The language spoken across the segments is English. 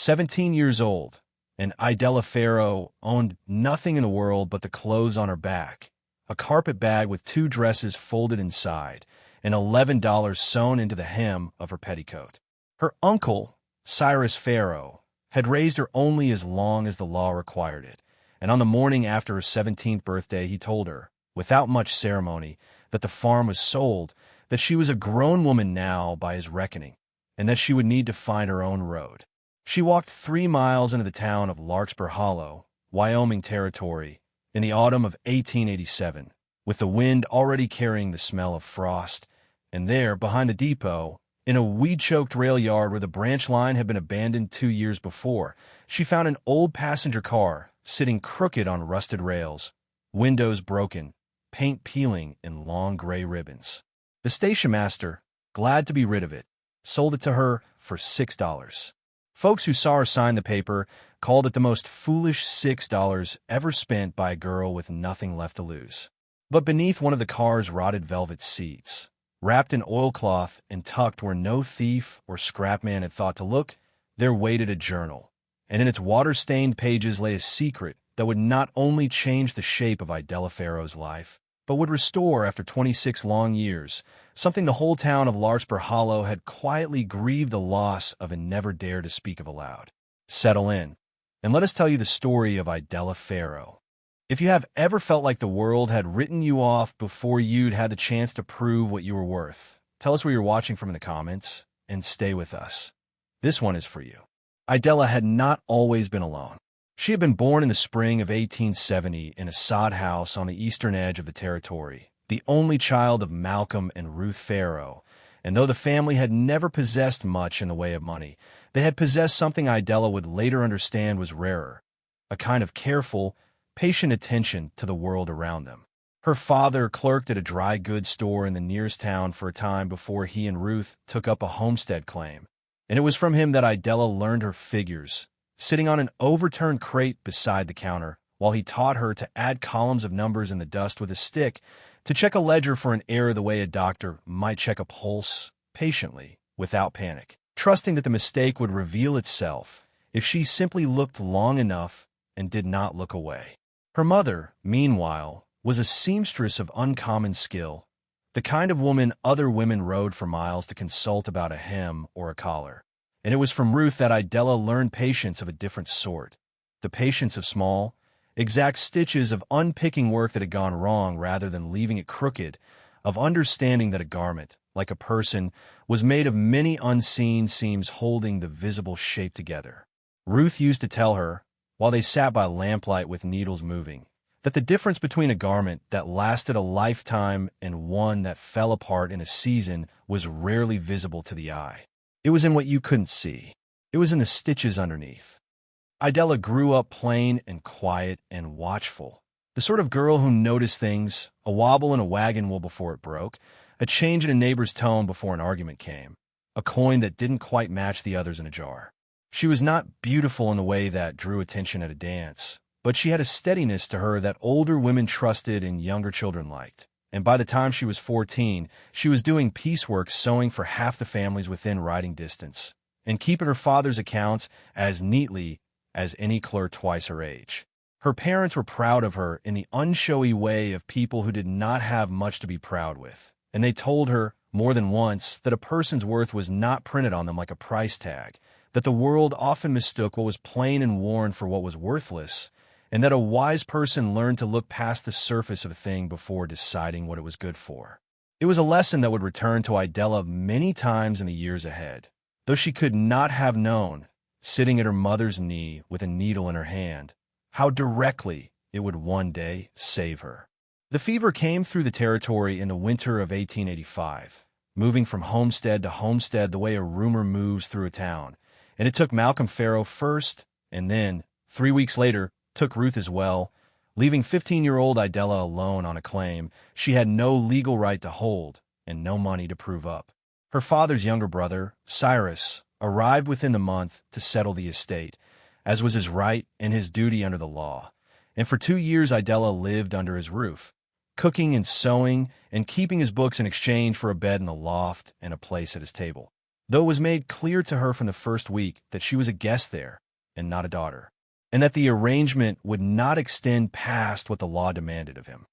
17 years old, and Idella Farrow owned nothing in the world but the clothes on her back, a carpet bag with 2 dresses folded inside, and $11 sewn into the hem of her petticoat. Her uncle, Cyrus Farrow, had raised her only as long as the law required it, and on the morning after her 17th birthday he told her, without much ceremony, that the farm was sold, that she was a grown woman now by his reckoning, and that she would need to find her own road. She walked 3 miles into the town of Larkspur Hollow, Wyoming Territory, in the autumn of 1887, with the wind already carrying the smell of frost, and there, behind the depot, in a weed-choked rail yard where the branch line had been abandoned 2 years before, she found an old passenger car sitting crooked on rusted rails, windows broken, paint peeling in long gray ribbons. The station master, glad to be rid of it, sold it to her for $6. Folks who saw her sign the paper called it the most foolish $6 ever spent by a girl with nothing left to lose. But beneath one of the car's rotted velvet seats, wrapped in oilcloth and tucked where no thief or scrapman had thought to look, there waited a journal, and in its water-stained pages lay a secret that would not only change the shape of Idella Farrow's life, but would restore, after 26 long years, something the whole town of Larkspur Hollow had quietly grieved the loss of and never dared to speak of aloud. Settle in, and let us tell you the story of Idella Farrow. If you have ever felt like the world had written you off before you'd had the chance to prove what you were worth, tell us where you're watching from in the comments, and stay with us. This one is for you. Idella had not always been alone. She had been born in the spring of 1870 in a sod house on the eastern edge of the territory, the only child of Malcolm and Ruth Farrow, and though the family had never possessed much in the way of money, they had possessed something Idella would later understand was rarer, a kind of careful, patient attention to the world around them. Her father clerked at a dry goods store in the nearest town for a time before he and Ruth took up a homestead claim, and it was from him that Idella learned her figures, sitting on an overturned crate beside the counter, while he taught her to add columns of numbers in the dust with a stick, to check a ledger for an error the way a doctor might check a pulse, patiently, without panic, trusting that the mistake would reveal itself if she simply looked long enough and did not look away. Her mother, meanwhile, was a seamstress of uncommon skill, the kind of woman other women rode for miles to consult about a hem or a collar. And it was from Ruth that Idella learned patience of a different sort, the patience of small, exact stitches of unpicking work that had gone wrong rather than leaving it crooked, of understanding that a garment, like a person, was made of many unseen seams holding the visible shape together. Ruth used to tell her, while they sat by lamplight with needles moving, that the difference between a garment that lasted a lifetime and one that fell apart in a season was rarely visible to the eye. It was in what you couldn't see. It was in the stitches underneath. Idella grew up plain and quiet and watchful, the sort of girl who noticed things, a wobble in a wagon wheel before it broke, a change in a neighbor's tone before an argument came, a coin that didn't quite match the others in a jar. She was not beautiful in the way that drew attention at a dance, but she had a steadiness to her that older women trusted and younger children liked. And by the time she was 14, she was doing piecework sewing for half the families within riding distance, and keeping her father's accounts as neatly as any clerk twice her age. Her parents were proud of her in the unshowy way of people who did not have much to be proud with, and they told her, more than once, that a person's worth was not printed on them like a price tag, that the world often mistook what was plain and worn for what was worthless, and that a wise person learned to look past the surface of a thing before deciding what it was good for. It was a lesson that would return to Idella many times in the years ahead, though she could not have known, sitting at her mother's knee with a needle in her hand, how directly it would one day save her. The fever came through the territory in the winter of 1885, moving from homestead to homestead the way a rumor moves through a town, and it took Malcolm Farrow first, and then, 3 weeks later, took Ruth as well, leaving 15-year-old Idella alone on a claim she had no legal right to hold and no money to prove up. Her father's younger brother, Cyrus, arrived within the month to settle the estate, as was his right and his duty under the law, and for 2 years Idella lived under his roof, cooking and sewing and keeping his books in exchange for a bed in the loft and a place at his table. though it was made clear to her from the first week that she was a guest there and not a daughter, and that the arrangement would not extend past what the law demanded of him.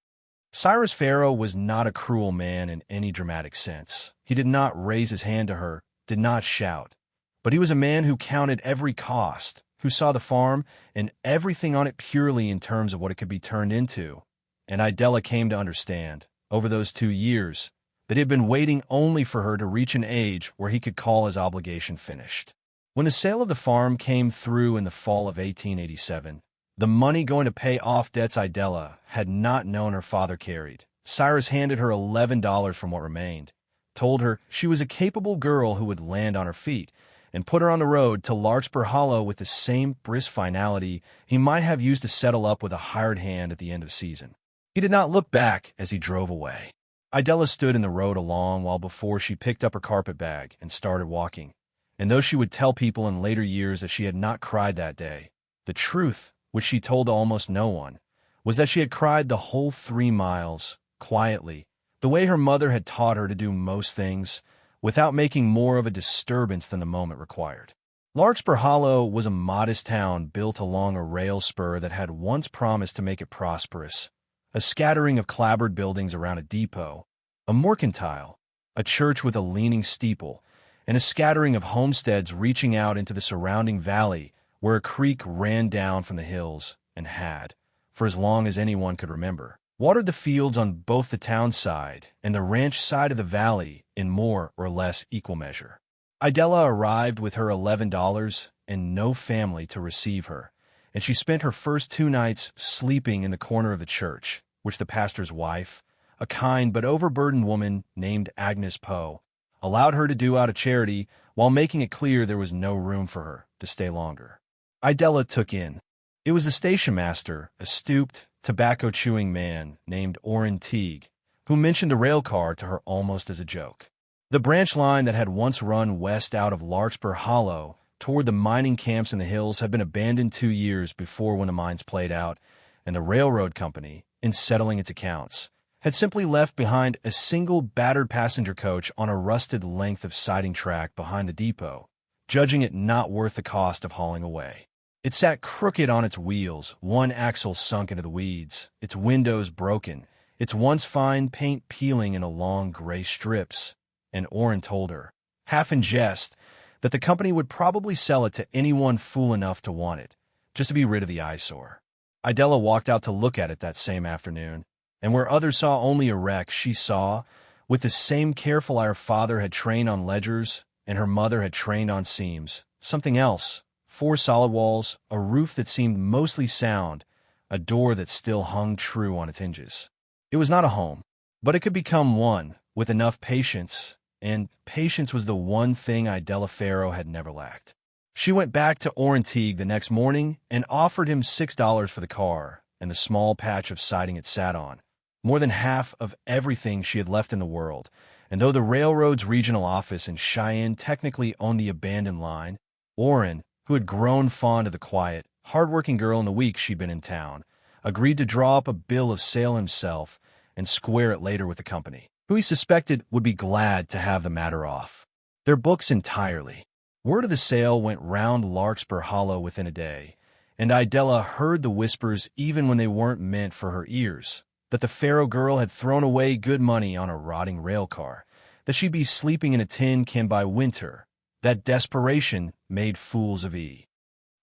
Cyrus Pharaoh was not a cruel man in any dramatic sense. He did not raise his hand to her, did not shout. But he was a man who counted every cost, who saw the farm and everything on it purely in terms of what it could be turned into. And Idella came to understand, over those 2 years, that he had been waiting only for her to reach an age where he could call his obligation finished. When the sale of the farm came through in the fall of 1887, the money going to pay off debts Idella had not known her father carried, Cyrus handed her $11 from what remained, told her she was a capable girl who would land on her feet, and put her on the road to Larkspur Hollow with the same brisk finality he might have used to settle up with a hired hand at the end of season. He did not look back as he drove away. Idella stood in the road a long while before she picked up her carpet bag and started walking, and though she would tell people in later years that she had not cried that day, the truth, which she told to almost no one, was that she had cried the whole 3 miles, quietly, the way her mother had taught her to do most things, without making more of a disturbance than the moment required. Larkspur Hollow was a modest town built along a rail spur that had once promised to make it prosperous, a scattering of clapboard buildings around a depot, a mercantile, a church with a leaning steeple, and a scattering of homesteads reaching out into the surrounding valley where a creek ran down from the hills and had, for as long as anyone could remember, watered the fields on both the town side and the ranch side of the valley in more or less equal measure. Idella arrived with her $11 and no family to receive her, and she spent her first 2 nights sleeping in the corner of the church, which the pastor's wife, a kind but overburdened woman named Agnes Poe, allowed her to do out of charity while making it clear there was no room for her to stay longer. Idella took in. It was the station master, a stooped, tobacco-chewing man named Orrin Teague, who mentioned the rail car to her almost as a joke. The branch line that had once run west out of Larkspur Hollow toward the mining camps in the hills had been abandoned 2 years before when the mines played out, and the railroad company, in settling its accounts, had simply left behind a single battered passenger coach on a rusted length of siding track behind the depot, judging it not worth the cost of hauling away. It sat crooked on its wheels, one axle sunk into the weeds, its windows broken, its once fine paint peeling into long gray strips, and Orrin told her, half in jest, that the company would probably sell it to anyone fool enough to want it, just to be rid of the eyesore. Idella walked out to look at it that same afternoon, and where others saw only a wreck, she saw, with the same careful eye her father had trained on ledgers and her mother had trained on seams, something else. 4 solid walls, a roof that seemed mostly sound, a door that still hung true on its hinges. It was not a home, but it could become one, with enough patience, and patience was the one thing Idella Pharaoh had never lacked. She went back to Orrin Teague the next morning and offered him $6 for the car and the small patch of siding it sat on, more than half of everything she had left in the world, and though the railroad's regional office in Cheyenne technically owned the abandoned line, Orrin, who had grown fond of the quiet, hard-working girl in the weeks she'd been in town, agreed to draw up a bill of sale himself and square it later with the company, who he suspected would be glad to have the matter off their books entirely. Word of the sale went round Larkspur Hollow within a day, and Idella heard the whispers even when they weren't meant for her ears, that the Pharaoh girl had thrown away good money on a rotting rail car, that she'd be sleeping in a tin can by winter, that desperation made fools of E.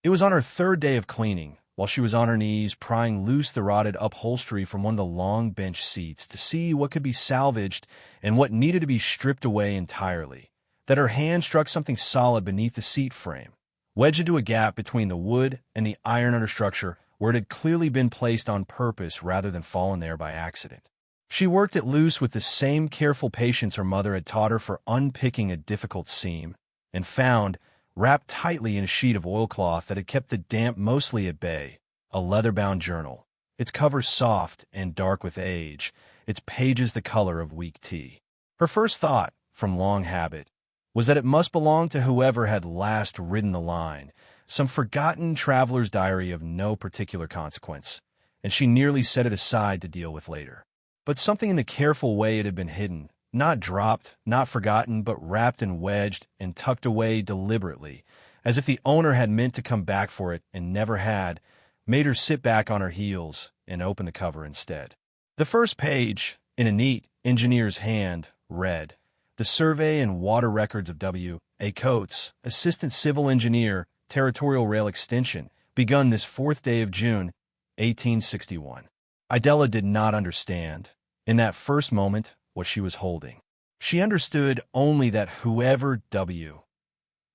It was on her 3rd day of cleaning, while she was on her knees prying loose the rotted upholstery from one of the long bench seats to see what could be salvaged and what needed to be stripped away entirely, that her hand struck something solid beneath the seat frame, wedged into a gap between the wood and the iron understructure where it had clearly been placed on purpose rather than fallen there by accident. She worked it loose with the same careful patience her mother had taught her for unpicking a difficult seam, and found, wrapped tightly in a sheet of oilcloth that had kept the damp mostly at bay, a leather-bound journal, its cover soft and dark with age, its pages the color of weak tea. Her first thought, from long habit, was that it must belong to whoever had last ridden the line, some forgotten traveler's diary of no particular consequence, and she nearly set it aside to deal with later. But something in the careful way it had been hidden not dropped, not forgotten, but wrapped and wedged and tucked away deliberately, as if the owner had meant to come back for it and never had, made her sit back on her heels and open the cover instead. The first page, in a neat engineer's hand, read, "The Survey and Water Records of W. A. Coates, Assistant Civil Engineer, Territorial Rail Extension, begun this 4th day of June, 1861. Idella did not understand, in that first moment, what she was holding. She understood only that whoever W.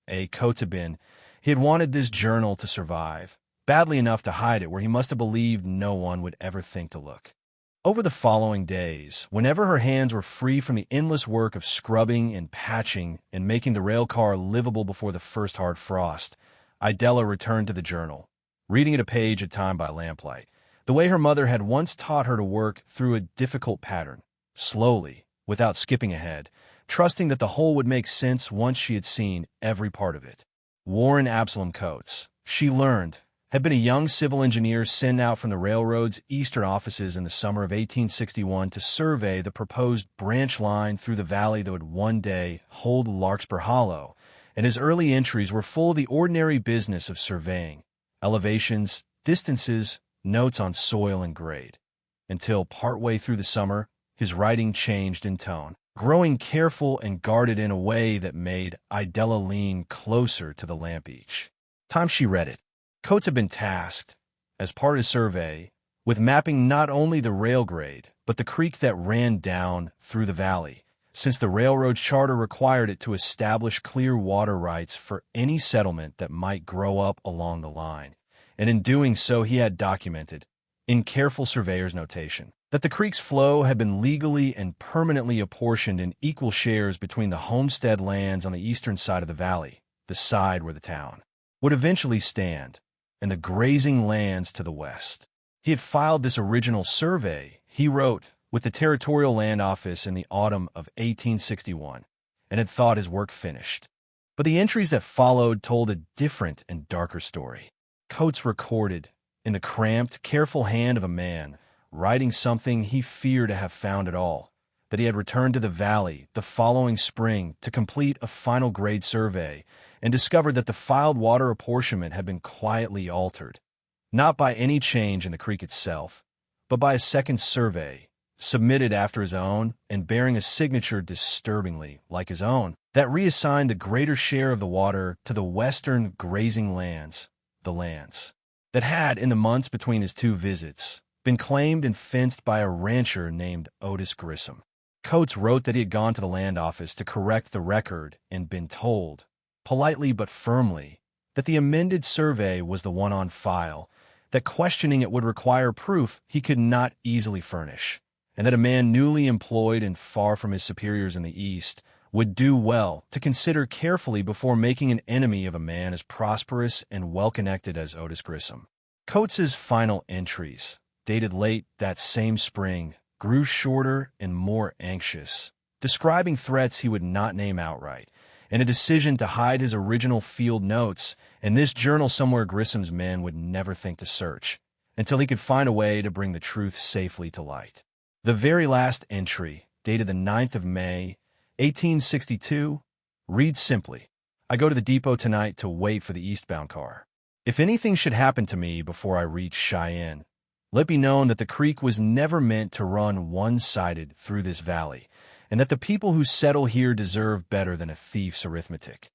A. Coates had been, he had wanted this journal to survive, badly enough to hide it where he must have believed no one would ever think to look. Over the following days, whenever her hands were free from the endless work of scrubbing and patching and making the rail car livable before the first hard frost, Idella returned to the journal, reading it a page at a time by lamplight, the way her mother had once taught her to work through a difficult pattern, slowly, without skipping ahead, trusting that the whole would make sense once she had seen every part of it. Warren Absalom Coates, she learned, had been a young civil engineer sent out from the railroad's eastern offices in the summer of 1861 to survey the proposed branch line through the valley that would one day hold Larkspur Hollow, and his early entries were full of the ordinary business of surveying, elevations, distances, notes on soil and grade, until partway through the summer, his writing changed in tone, growing careful and guarded in a way that made Idella lean closer to the lamp each time she read it. Coates had been tasked, as part of his survey, with mapping not only the rail grade, but the creek that ran down through the valley, since the railroad charter required it to establish clear water rights for any settlement that might grow up along the line. And in doing so, he had documented, in careful surveyor's notation, that the creek's flow had been legally and permanently apportioned in equal shares between the homestead lands on the eastern side of the valley, the side where the town would eventually stand, and the grazing lands to the west. He had filed this original survey, he wrote, with the Territorial Land Office in the autumn of 1861, and had thought his work finished. But the entries that followed told a different and darker story. Coates recorded, in the cramped, careful hand of a man, writing something he feared to have found at all, that he had returned to the valley the following spring to complete a final grade survey and discovered that the filed water apportionment had been quietly altered, not by any change in the creek itself, but by a second survey, submitted after his own and bearing a signature disturbingly like his own, that reassigned the greater share of the water to the western grazing lands, the lands that had, in the months between his two visits, been claimed and fenced by a rancher named Otis Grissom. Coates wrote that he had gone to the land office to correct the record and been told, politely but firmly, that the amended survey was the one on file, that questioning it would require proof he could not easily furnish, and that a man newly employed and far from his superiors in the East would do well to consider carefully before making an enemy of a man as prosperous and well-connected as Otis Grissom. Coates's final entries, dated late that same spring, grew shorter and more anxious, describing threats he would not name outright, and a decision to hide his original field notes and this journal somewhere Grissom's men would never think to search, until he could find a way to bring the truth safely to light. The very last entry, dated the 9th of May, 1862, reads simply, "I go to the depot tonight to wait for the eastbound car. If anything should happen to me before I reach Cheyenne, let be known that the creek was never meant to run one-sided through this valley, and that the people who settle here deserve better than a thief's arithmetic."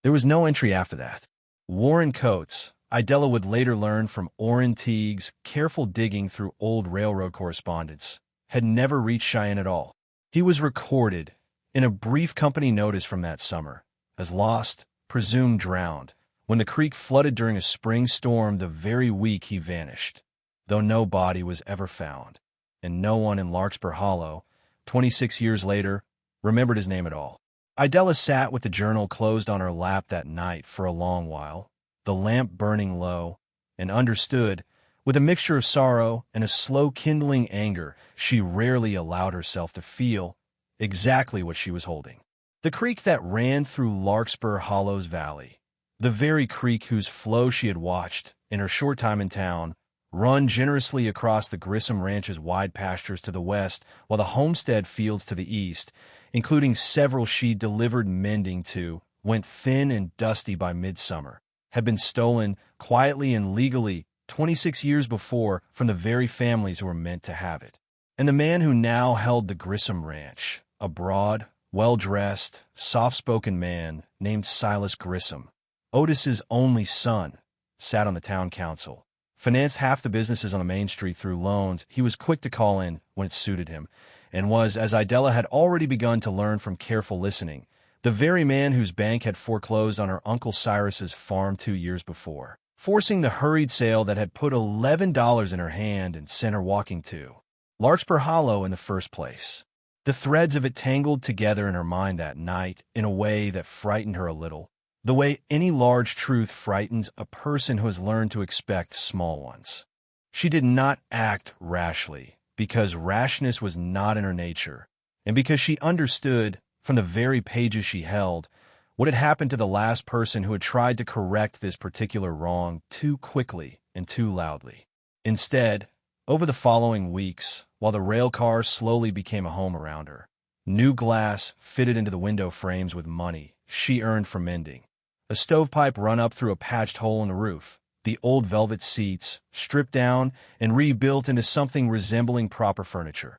There was no entry after that. Warren Coates, Idella would later learn from Orrin Teague's careful digging through old railroad correspondence, had never reached Cheyenne at all. He was recorded, in a brief company notice from that summer, as lost, presumed drowned, when the creek flooded during a spring storm the very week he vanished, though no body was ever found, and no one in Larkspur Hollow, 26 years later, remembered his name at all. Idella sat with the journal closed on her lap that night for a long while, the lamp burning low, and understood, with a mixture of sorrow and a slow kindling anger she rarely allowed herself to feel, exactly what she was holding. The creek that ran through Larkspur Hollow's valley, the very creek whose flow she had watched, in her short time in town, run generously across the Grissom Ranch's wide pastures to the west, while the homestead fields to the east, including several she delivered mending to, went thin and dusty by midsummer, had been stolen quietly and legally 26 years before from the very families who were meant to have it. And the man who now held the Grissom Ranch, a broad, well-dressed, soft-spoken man named Silas Grissom, Otis's only son, sat on the town council, financed half the businesses on the main street through loans he was quick to call in when it suited him, and was, as Idella had already begun to learn from careful listening, the very man whose bank had foreclosed on her Uncle Cyrus's farm 2 years before, forcing the hurried sale that had put $11 in her hand and sent her walking to Larkspur Hollow in the first place. The threads of it tangled together in her mind that night in a way that frightened her a little, the way any large truth frightens a person who has learned to expect small ones. She did not act rashly, because rashness was not in her nature, and because she understood, from the very pages she held, what had happened to the last person who had tried to correct this particular wrong too quickly and too loudly. Instead, over the following weeks, while the rail car slowly became a home around her, new glass fitted into the window frames with money she earned from mending, a stovepipe run up through a patched hole in the roof, the old velvet seats stripped down and rebuilt into something resembling proper furniture.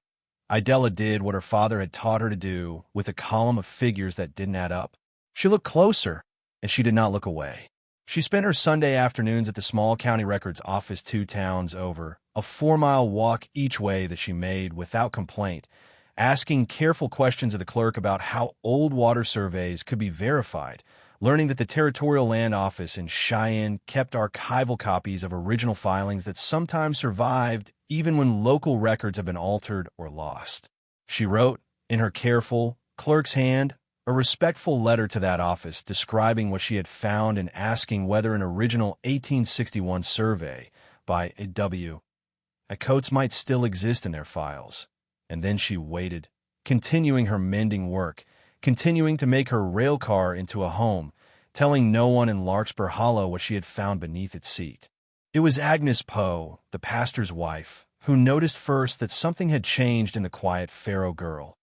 Idella did what her father had taught her to do with a column of figures that didn't add up. She looked closer, and she did not look away. She spent her Sunday afternoons at the small county records office 2 towns over, a 4-mile walk each way that she made without complaint, asking careful questions of the clerk about how old water surveys could be verified, learning that the Territorial Land Office in Cheyenne kept archival copies of original filings that sometimes survived even when local records have been altered or lost. She wrote, in her careful, clerk's hand, a respectful letter to that office describing what she had found and asking whether an original 1861 survey by a W. at Coates might still exist in their files. And then she waited, continuing her mending work, continuing to make her rail car into a home, telling no one in Larkspur Hollow what she had found beneath its seat. It was Agnes Poe, the pastor's wife, who noticed first that something had changed in the quiet Faro girl.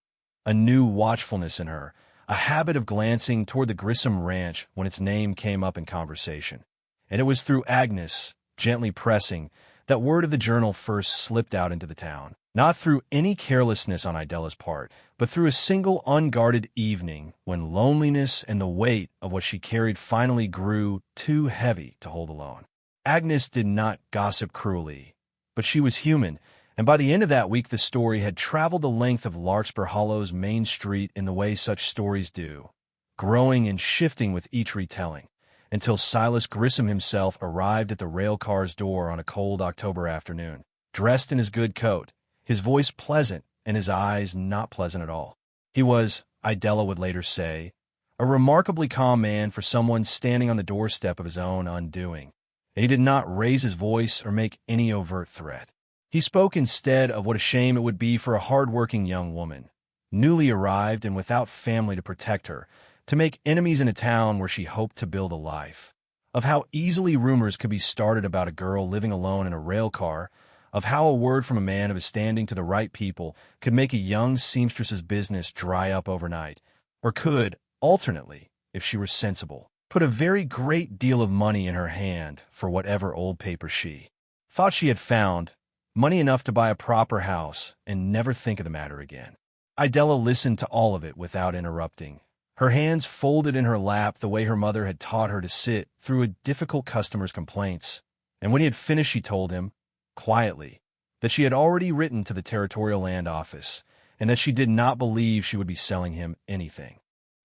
A new watchfulness in her, a habit of glancing toward the Grissom Ranch when its name came up in conversation. And it was through Agnes, gently pressing, that word of the journal first slipped out into the town. Not through any carelessness on Idella's part, but through a single unguarded evening when loneliness and the weight of what she carried finally grew too heavy to hold alone. Agnes did not gossip cruelly, but she was human, and by the end of that week the story had traveled the length of Larkspur Hollow's main street in the way such stories do, growing and shifting with each retelling, until Silas Grissom himself arrived at the rail car's door on a cold October afternoon, dressed in his good coat, his voice pleasant and his eyes not pleasant at all. He was, Idella would later say, a remarkably calm man for someone standing on the doorstep of his own undoing, and he did not raise his voice or make any overt threat. He spoke instead of what a shame it would be for a hard-working young woman, newly arrived and without family to protect her, to make enemies in a town where she hoped to build a life, of how easily rumors could be started about a girl living alone in a rail car, of how a word from a man of his standing to the right people could make a young seamstress's business dry up overnight, or could, alternately, if she were sensible, put a very great deal of money in her hand for whatever old paper she thought she had found, money enough to buy a proper house and never think of the matter again. Idella listened to all of it without interrupting, her hands folded in her lap the way her mother had taught her to sit through a difficult customer's complaints, and when he had finished she told him, quietly, that she had already written to the Territorial Land Office, and that she did not believe she would be selling him anything.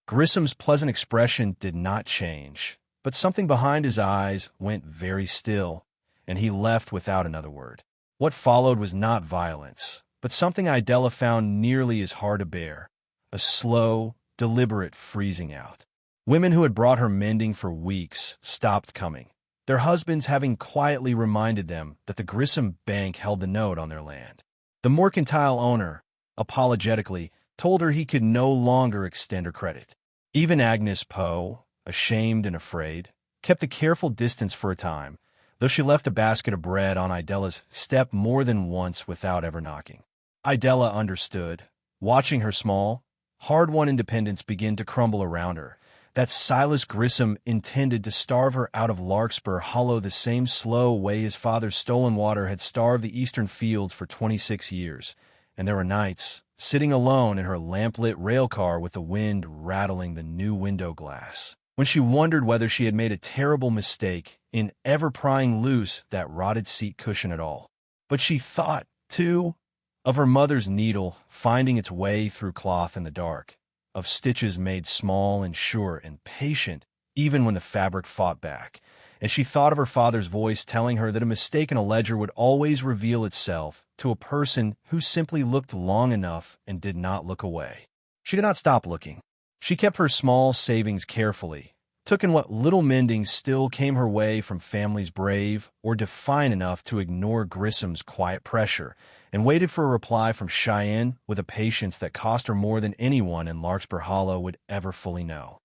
Grissom's pleasant expression did not change, but something behind his eyes went very still, and he left without another word. What followed was not violence, but something Idella found nearly as hard to bear, a slow, deliberate freezing out. Women who had brought her mending for weeks stopped coming, their husbands having quietly reminded them that the Grissom Bank held the note on their land. The mercantile owner, apologetically, told her he could no longer extend her credit. Even Agnes Poe, ashamed and afraid, kept a careful distance for a time, though she left a basket of bread on Idela's step more than once without ever knocking. Idela understood, watching her small, hard-won independence begin to crumble around her, that Silas Grissom intended to starve her out of Larkspur Hollow the same slow way his father's stolen water had starved the eastern fields for 26 years. And there were nights, sitting alone in her lamplit railcar with the wind rattling the new window glass, when she wondered whether she had made a terrible mistake in ever prying loose that rotted seat cushion at all. But she thought, too, of her mother's needle finding its way through cloth in the dark, of stitches made small and sure and patient even when the fabric fought back, and she thought of her father's voice telling her that a mistake in a ledger would always reveal itself to a person who simply looked long enough and did not look away. She did not stop looking. She kept her small savings carefully, took in what little mending still came her way from families brave or defiant enough to ignore Grissom's quiet pressure, and waited for a reply from Cheyenne with a patience that cost her more than anyone in Larkspur Hollow would ever fully know.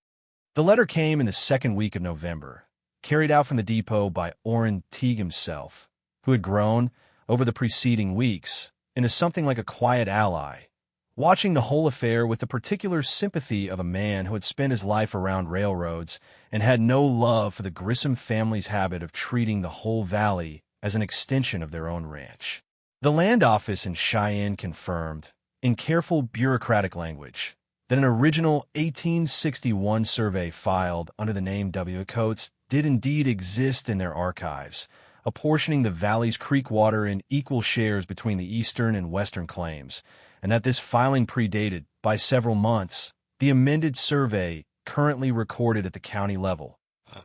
The letter came in the second week of November, carried out from the depot by Orrin Teague himself, who had grown, over the preceding weeks, into something like a quiet ally, watching the whole affair with the particular sympathy of a man who had spent his life around railroads and had no love for the Grissom family's habit of treating the whole valley as an extension of their own ranch. The land office in Cheyenne confirmed, in careful bureaucratic language, that an original 1861 survey filed under the name W. Coates did indeed exist in their archives, apportioning the valley's creek water in equal shares between the eastern and western claims, and that this filing predated, by several months, the amended survey currently recorded at the county level.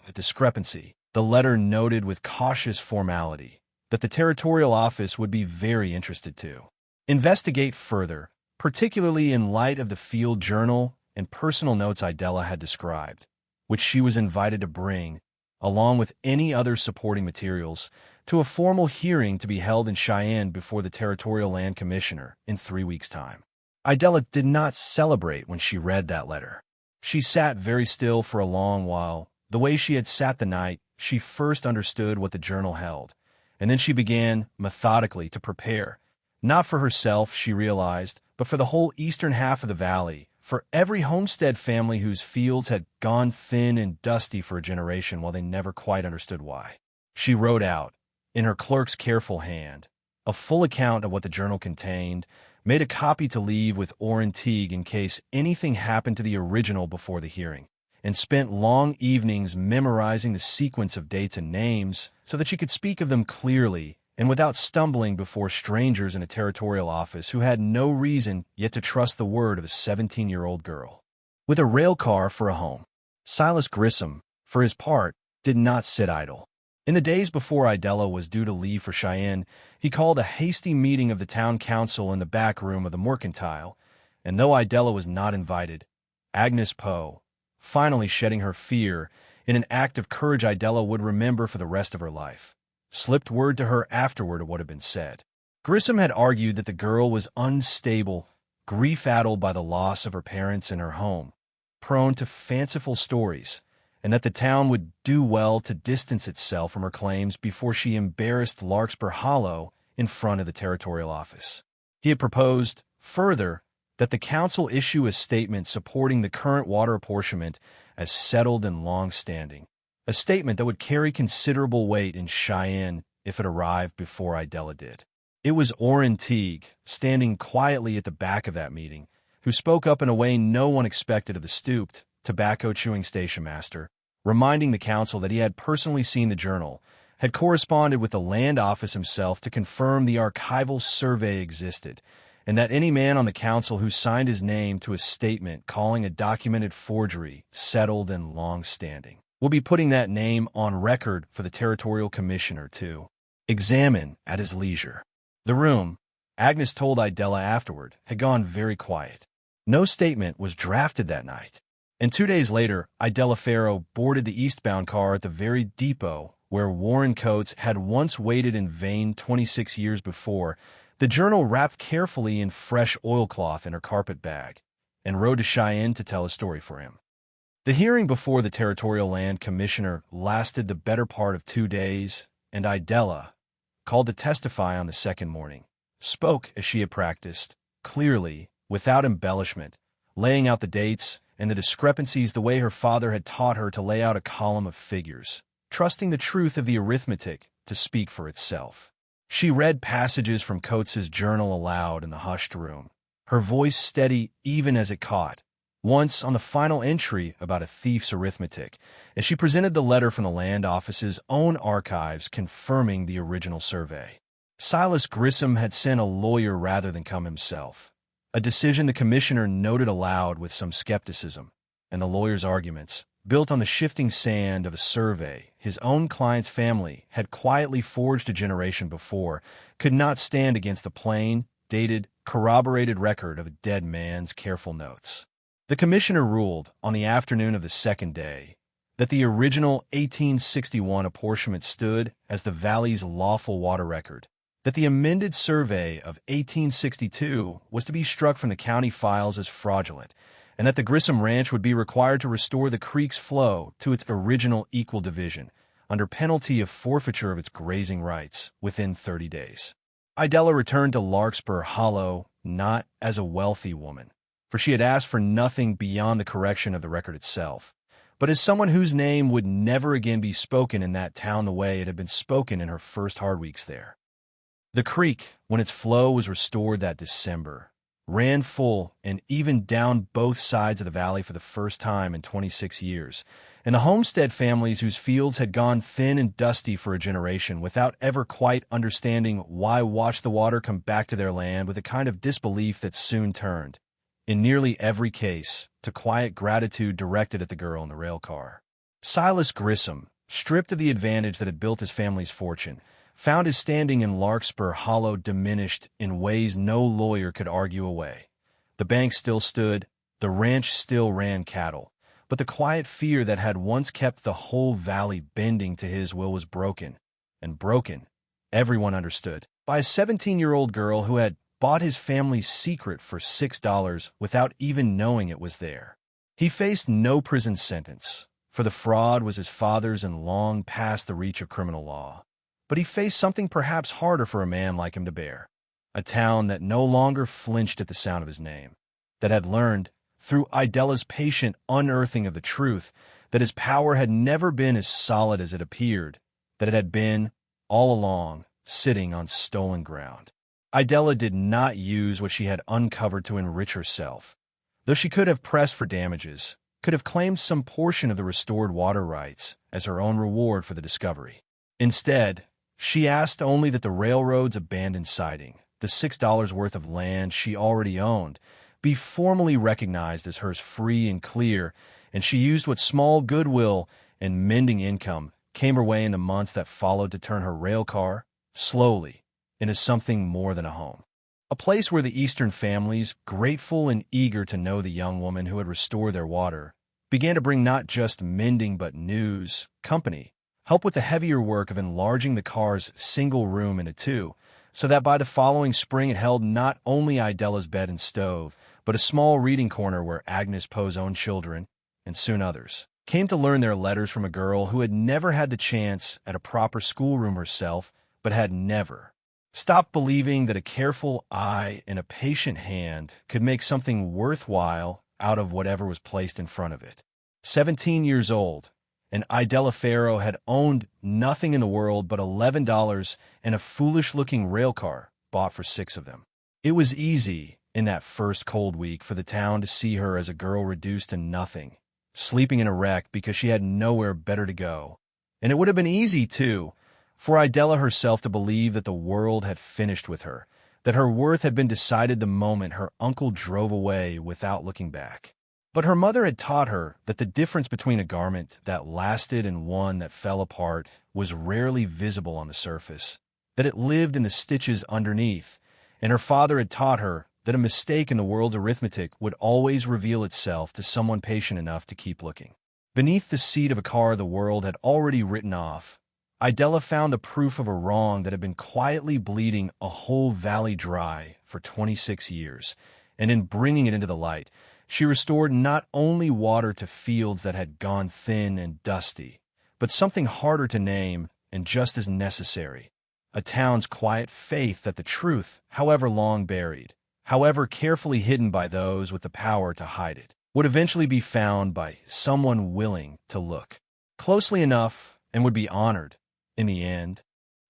A discrepancy, the letter noted with cautious formality, that the territorial office would be very interested to investigate further, particularly in light of the field journal and personal notes Idela had described, which she was invited to bring, along with any other supporting materials, to a formal hearing to be held in Cheyenne before the Territorial Land Commissioner in 3 weeks' time. Idela did not celebrate when she read that letter. She sat very still for a long while, the way she had sat the night she first understood what the journal held, and then she began, methodically, to prepare, not for herself, she realized, but for the whole eastern half of the valley, for every homestead family whose fields had gone thin and dusty for a generation while they never quite understood why. She wrote out, in her clerk's careful hand, a full account of what the journal contained, made a copy to leave with Orrin Teague in case anything happened to the original before the hearing, and spent long evenings memorizing the sequence of dates and names so that she could speak of them clearly and without stumbling before strangers in a territorial office who had no reason yet to trust the word of a 17-year-old girl. With a rail car for a home, Silas Grissom, for his part, did not sit idle. In the days before Idela was due to leave for Cheyenne, he called a hasty meeting of the town council in the back room of the Mercantile, and though Idela was not invited, Agnes Poe, finally shedding her fear in an act of courage Idela would remember for the rest of her life, slipped word to her afterward of what had been said. Grissom had argued that the girl was unstable, grief-addled by the loss of her parents and her home, prone to fanciful stories, and that the town would do well to distance itself from her claims before she embarrassed Larkspur Hollow in front of the territorial office. He had proposed, further, that the council issue a statement supporting the current water apportionment as settled and long-standing, a statement that would carry considerable weight in Cheyenne if it arrived before Idela did. It was Orrin Teague, standing quietly at the back of that meeting, who spoke up in a way no one expected of the stooped, tobacco-chewing station master, reminding the council that he had personally seen the journal, had corresponded with the land office himself to confirm the archival survey existed, and that any man on the council who signed his name to a statement calling a documented forgery settled and long-standing will be putting that name on record for the territorial commissioner to examine at his leisure. The room, Agnes told Idela afterward, had gone very quiet. No statement was drafted that night. And 2 days later, Idela Farrow boarded the eastbound car at the very depot where Warren Coates had once waited in vain 26 years before, the journal wrapped carefully in fresh oilcloth in her carpet bag, and rode to Cheyenne to tell a story for him. The hearing before the Territorial Land Commissioner lasted the better part of 2 days, and Idella, called to testify on the second morning, spoke as she had practiced, clearly, without embellishment, laying out the dates and the discrepancies the way her father had taught her to lay out a column of figures, trusting the truth of the arithmetic to speak for itself. She read passages from Coates's journal aloud in the hushed room, her voice steady even as it caught, once on the final entry about a thief's arithmetic, and she presented the letter from the land office's own archives confirming the original survey. Silas Grissom had sent a lawyer rather than come himself, a decision the commissioner noted aloud with some skepticism, and the lawyer's arguments, built on the shifting sand of a survey his own client's family had quietly forged a generation before, could not stand against the plain, dated, corroborated record of a dead man's careful notes. The commissioner ruled, on the afternoon of the second day, that the original 1861 apportionment stood as the valley's lawful water record, that the amended survey of 1862 was to be struck from the county files as fraudulent, and that the Grissom Ranch would be required to restore the creek's flow to its original equal division, under penalty of forfeiture of its grazing rights, within 30 days. Idella returned to Larkspur Hollow not as a wealthy woman, for she had asked for nothing beyond the correction of the record itself, but as someone whose name would never again be spoken in that town the way it had been spoken in her first hard weeks there. The creek, when its flow was restored that December, ran full and even down both sides of the valley for the first time in 26 years, and the homestead families whose fields had gone thin and dusty for a generation without ever quite understanding why watched the water come back to their land with a kind of disbelief that soon turned, in nearly every case, to quiet gratitude directed at the girl in the rail car. Silas Grissom, stripped of the advantage that had built his family's fortune, found his standing in Larkspur Hollow diminished in ways no lawyer could argue away. The bank still stood, the ranch still ran cattle, but the quiet fear that had once kept the whole valley bending to his will was broken, and broken, everyone understood, by a 17-year-old girl who had bought his family's secret for $6 without even knowing it was there. He faced no prison sentence, for the fraud was his father's and long past the reach of criminal law. But he faced something perhaps harder for a man like him to bear, a town that no longer flinched at the sound of his name, that had learned, through Idella's patient unearthing of the truth, that his power had never been as solid as it appeared, that it had been, all along, sitting on stolen ground. Idella did not use what she had uncovered to enrich herself, though she could have pressed for damages, could have claimed some portion of the restored water rights as her own reward for the discovery. Instead, she asked only that the railroad's abandoned siding, the $6 worth of land she already owned, be formally recognized as hers free and clear, and she used what small goodwill and mending income came her way in the months that followed to turn her rail car, slowly, into something more than a home. A place where the Eastern families, grateful and eager to know the young woman who had restored their water, began to bring not just mending but news, company, help with the heavier work of enlarging the car's single room into two, so that by the following spring it held not only Idella's bed and stove, but a small reading corner where Agnes Poe's own children, and soon others, came to learn their letters from a girl who had never had the chance at a proper schoolroom herself, but had never stopped believing that a careful eye and a patient hand could make something worthwhile out of whatever was placed in front of it. 17 years old, and Idella Farrow had owned nothing in the world but $11 and a foolish-looking rail car bought for 6 of them. It was easy, in that first cold week, for the town to see her as a girl reduced to nothing, sleeping in a wreck because she had nowhere better to go. And it would have been easy, too, for Idella herself to believe that the world had finished with her, that her worth had been decided the moment her uncle drove away without looking back. But her mother had taught her that the difference between a garment that lasted and one that fell apart was rarely visible on the surface, that it lived in the stitches underneath, and her father had taught her that a mistake in the world's arithmetic would always reveal itself to someone patient enough to keep looking. Beneath the seat of a car the world had already written off, Idella found the proof of a wrong that had been quietly bleeding a whole valley dry for 26 years, and in bringing it into the light, she restored not only water to fields that had gone thin and dusty, but something harder to name and just as necessary. A town's quiet faith that the truth, however long buried, however carefully hidden by those with the power to hide it, would eventually be found by someone willing to look closely enough and would be honored, in the end,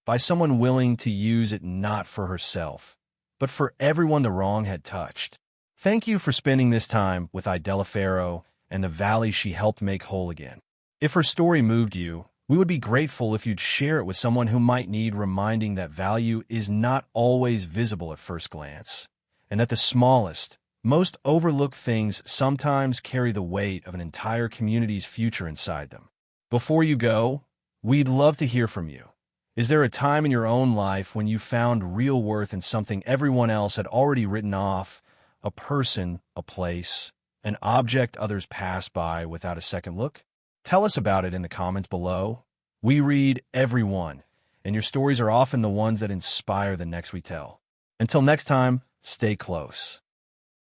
by someone willing to use it not for herself, but for everyone the wrong had touched. Thank you for spending this time with Idella Farrow and the valley she helped make whole again. If her story moved you, we would be grateful if you'd share it with someone who might need reminding that value is not always visible at first glance, and that the smallest, most overlooked things sometimes carry the weight of an entire community's future inside them. Before you go, we'd love to hear from you. Is there a time in your own life when you found real worth in something everyone else had already written off? A person, a place, an object others pass by without a second look? Tell us about it in the comments below. We read every one, and your stories are often the ones that inspire the next we tell. Until next time, stay close.